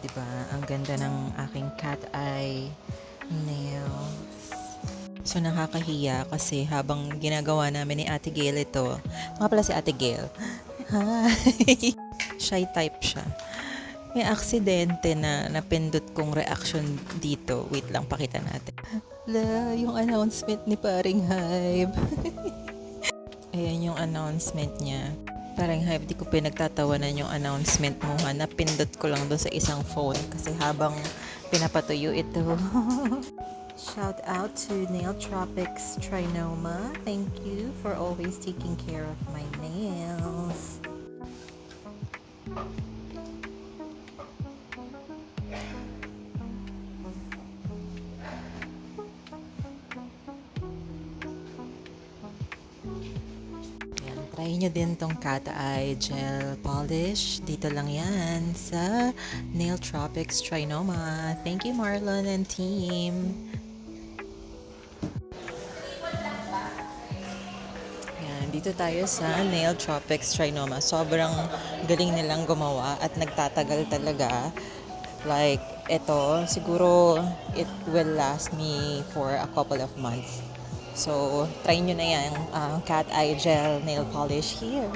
'Di ba? Ang ganda ng aking cat eye nails. So nakakahiya kasi habang ginagawa namin ni Ate Gail ito, nga pala si Ate Gail. Hi! Shy type siya. May aksidente na napindot kong reaction dito. Wait lang, pakita natin. Yung announcement ni Paring Hybe. Ayan yung announcement niya. Paring Hybe, di ko pinagtatawanan yung announcement mo ha. Napindot ko lang doon sa isang phone kasi habang pinapatuyo ito. Shout out to Nail Tropics Trinoma. Thank you for always taking care of my nails. Yan, try nyo din tong cat eye gel polish. Dito lang yan sa Nail Tropics Trinoma. Thank you Marlon and team. Yan, dito tayo sa Nail Tropics Trinoma. Sobrang galing nilang gumawa at nagtatagal talaga. Like, ito, siguro it will last me for a couple of months. So, try nyo na yan, cat eye gel nail polish here.